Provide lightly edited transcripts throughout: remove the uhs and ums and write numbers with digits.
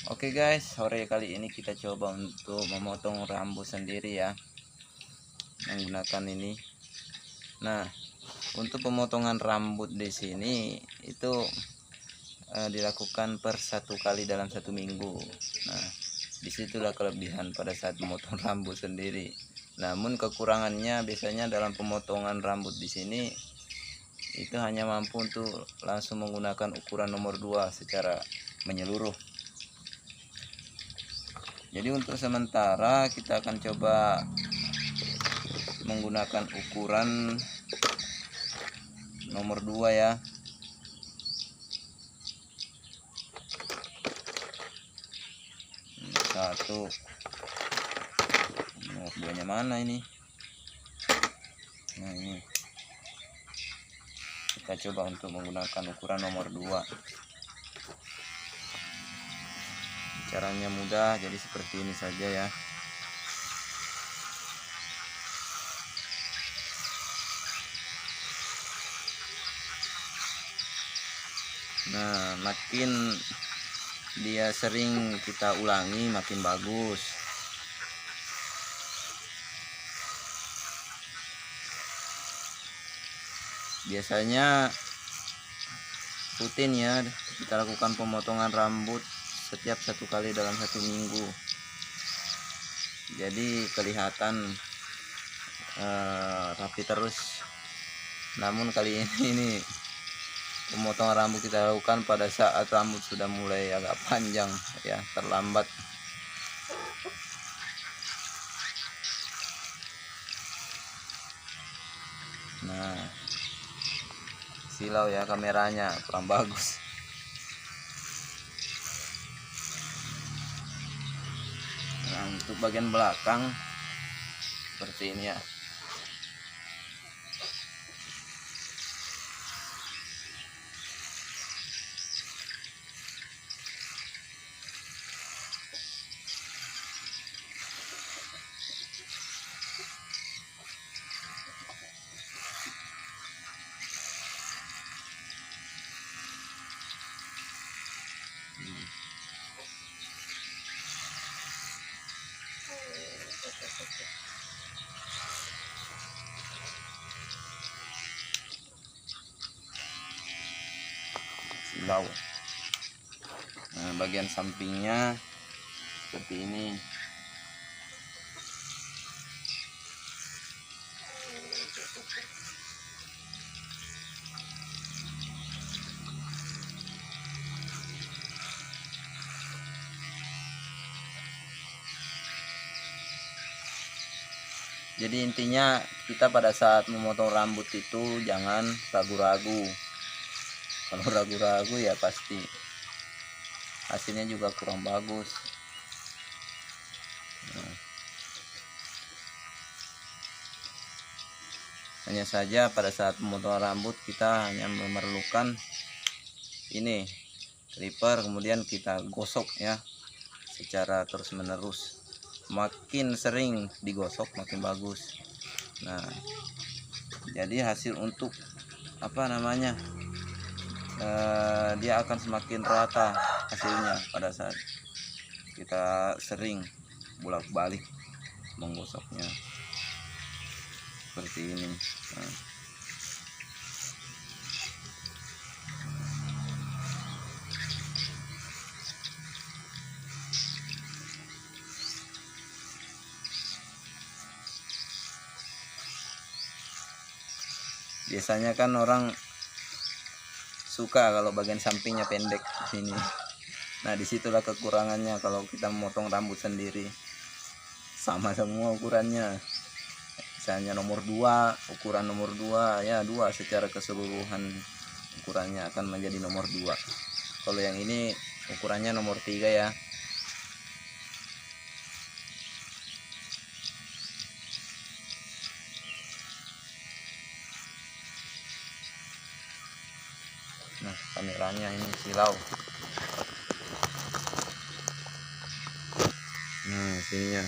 Oke guys, sore kali ini kita coba untuk memotong rambut sendiri ya, menggunakan ini. Nah, untuk pemotongan rambut di sini itu dilakukan per 1 kali dalam 1 minggu. Nah, disitulah kelebihan pada saat memotong rambut sendiri. Namun kekurangannya biasanya dalam pemotongan rambut di sini itu hanya mampu untuk langsung menggunakan ukuran nomor 2 secara menyeluruh. Jadi untuk sementara kita akan coba menggunakan ukuran nomor 2 ya. Ini satu. Nomor 2 nya mana ini? Nah ini. Kita coba untuk menggunakan ukuran nomor 2. Caranya mudah, jadi seperti ini saja ya. Nah, makin dia sering kita ulangi makin bagus. Biasanya rutin ya kita lakukan pemotongan rambut setiap 1 kali dalam 1 minggu. Jadi kelihatan rapi terus. Namun kali ini pemotongan rambut kita lakukan pada saat rambut sudah mulai agak panjang ya, terlambat. Nah, silau ya kameranya, kurang bagus. Nah, untuk bagian belakang seperti ini ya. Silau. Nah, bagian sampingnya seperti ini. Jadi intinya kita pada saat memotong rambut itu jangan ragu-ragu. Kalau ragu-ragu ya pasti hasilnya juga kurang bagus. Nah, hanya saja pada saat pemotongan rambut kita hanya memerlukan ini clipper, kemudian kita gosok ya secara terus menerus. Makin sering digosok makin bagus. Nah, jadi hasil untuk apa namanya dia akan semakin rata hasilnya pada saat kita sering bolak-balik menggosoknya seperti ini. Nah, biasanya kan orang suka kalau bagian sampingnya pendek di sini. Nah, disitulah kekurangannya kalau kita memotong rambut sendiri. Sama semua ukurannya. Misalnya nomor 2, ukuran nomor 2 ya 2 secara keseluruhan ukurannya akan menjadi nomor 2. Kalau yang ini ukurannya nomor 3 ya. Nah, kameranya ini silau. Nah, sininya.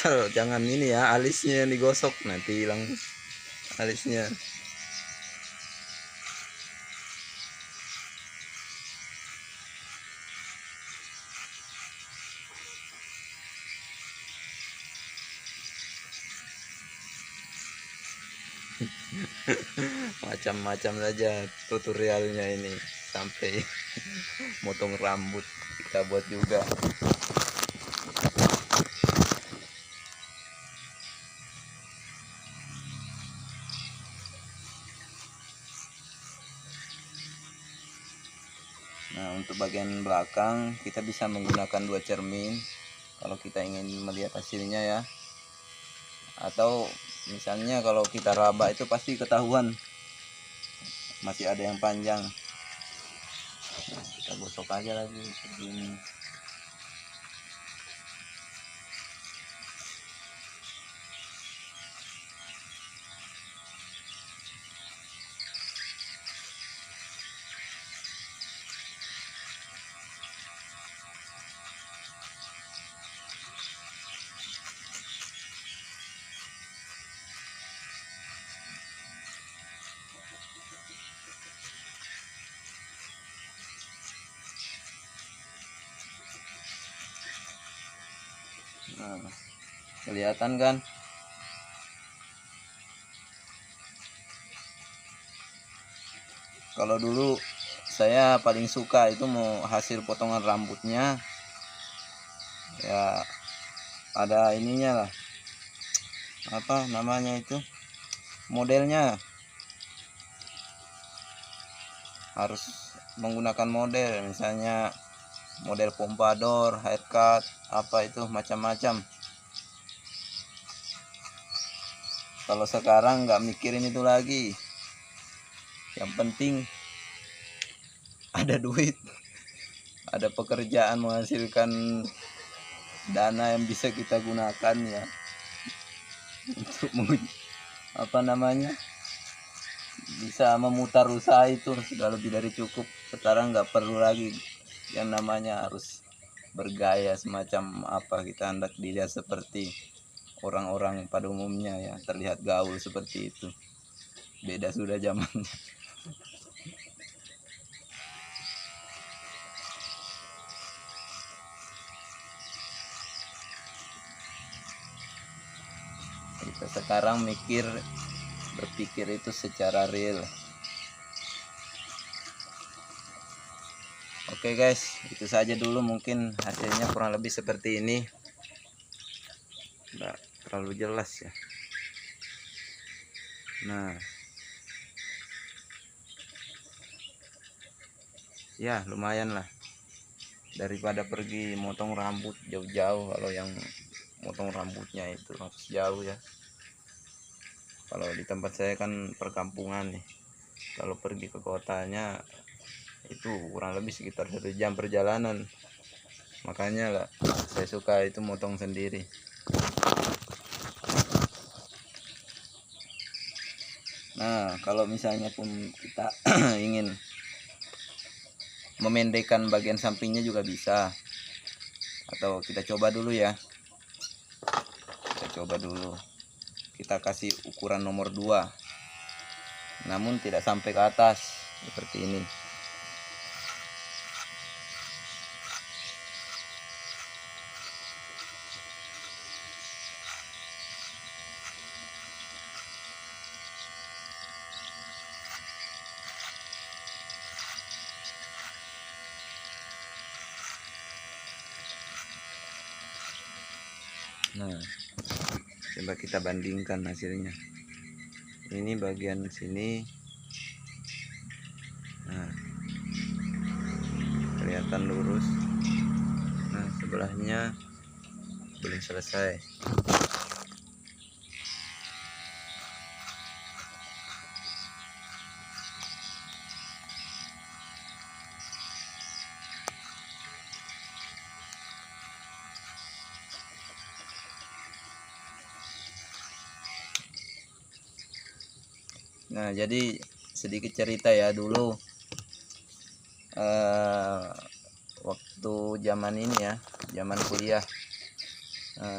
asal jangan ini ya, alisnya yang digosok, nanti hilang alisnya. Macam-macam saja tutorialnya ini, sampai motong rambut kita buat juga. Nah, untuk bagian belakang kita bisa menggunakan 2 cermin kalau kita ingin melihat hasilnya ya. Atau misalnya kalau kita raba itu pasti ketahuan masih ada yang panjang. Nah, kita gosok aja lagi seperti ini. Nah, kelihatan kan? Kalau dulu saya paling suka itu mau hasil potongan rambutnya ya, ada ininya lah, apa namanya itu, modelnya harus menggunakan model, misalnya model pompadour, haircut, apa itu macam-macam. Kalau sekarang nggak mikirin itu lagi, yang penting ada duit, ada pekerjaan menghasilkan dana yang bisa kita gunakan ya untuk apa namanya, bisa memutar usaha itu sudah lebih dari cukup. Sekarang nggak perlu lagi yang namanya harus bergaya semacam apa, kita hendak dilihat seperti orang-orang pada umumnya ya, terlihat gaul seperti itu. Beda sudah zamannya. Kita sekarang berpikir itu secara real. Oke guys, itu saja dulu, mungkin hasilnya kurang lebih seperti ini. Nggak terlalu jelas ya. Nah, ya lumayan lah, daripada pergi motong rambut jauh-jauh. Kalau yang motong rambutnya itu harus jauh ya. Kalau di tempat saya kan perkampungan nih, kalau pergi ke kotanya itu kurang lebih sekitar 1 jam perjalanan. Makanya lah saya suka itu motong sendiri. Nah, kalau misalnya pun kita ingin memendekkan bagian sampingnya juga bisa, atau kita coba dulu ya, kita kasih ukuran nomor 2, namun tidak sampai ke atas seperti ini. Nah, coba kita bandingkan hasilnya. Ini bagian sini, nah kelihatan lurus. Nah, sebelahnya belum selesai. Nah, jadi sedikit cerita ya, dulu waktu zaman ini ya, zaman kuliah,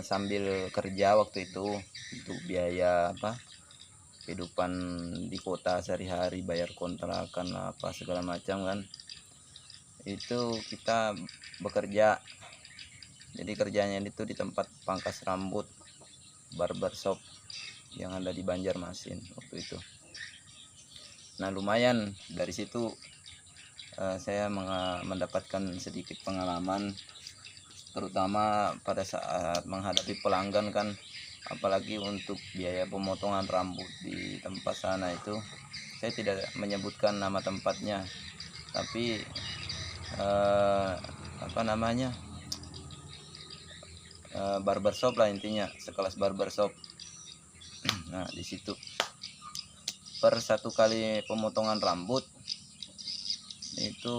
sambil kerja waktu itu untuk biaya kehidupan di kota sehari-hari, bayar kontrakan apa segala macam kan. Itu kita bekerja, jadi kerjanya itu di tempat pangkas rambut, barbershop yang ada di Banjarmasin waktu itu. Nah lumayan dari situ saya mendapatkan sedikit pengalaman, terutama pada saat menghadapi pelanggan kan, apalagi untuk biaya pemotongan rambut di tempat sana itu. Saya tidak menyebutkan nama tempatnya, tapi barbershop lah intinya, sekelas barbershop. Nah di situ per satu kali pemotongan rambut itu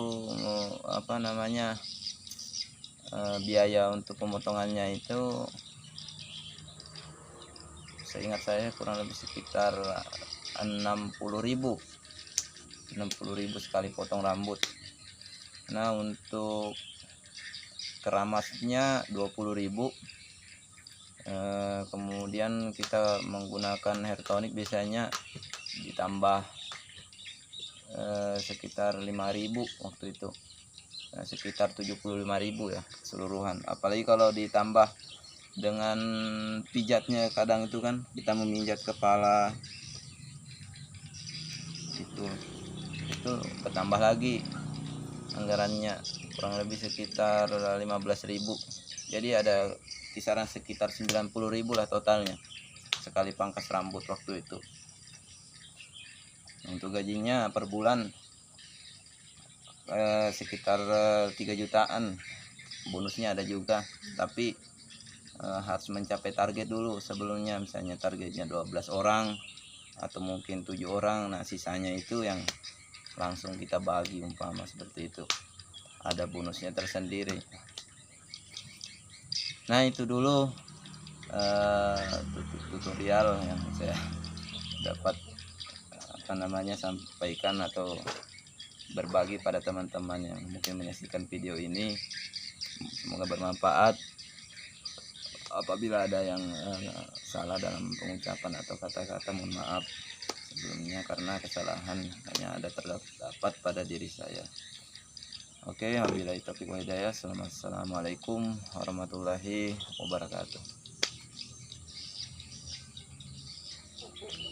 biaya untuk pemotongannya itu seingat saya kurang lebih sekitar 60.000 sekali potong rambut. Nah untuk keramasnya 20.000. Kemudian kita menggunakan hair tonic biasanya ditambah sekitar 5.000 waktu itu. Nah, sekitar 75.000 ya keseluruhan. Apalagi kalau ditambah dengan pijatnya, kadang itu kan kita memijat kepala itu bertambah lagi anggarannya, kurang lebih sekitar 15.000. Jadi ada kisaran sekitar 90.000 lah totalnya sekali pangkas rambut waktu itu. Untuk gajinya per bulan sekitar 3 jutaan. Bonusnya ada juga, tapi harus mencapai target dulu sebelumnya. Misalnya targetnya 12 orang atau mungkin 7 orang. Nah sisanya itu yang langsung kita bagi, umpama seperti itu, ada bonusnya tersendiri. Nah itu dulu tutorial yang saya dapat sampaikan atau berbagi pada teman-teman yang mungkin menyaksikan video ini. Semoga bermanfaat. Apabila ada yang salah dalam pengucapan atau kata-kata, mohon maaf sebelumnya, karena kesalahan hanya ada terdapat pada diri saya. Oke, wabillahi taufiq wal hidayah. Assalamualaikum warahmatullahi wabarakatuh.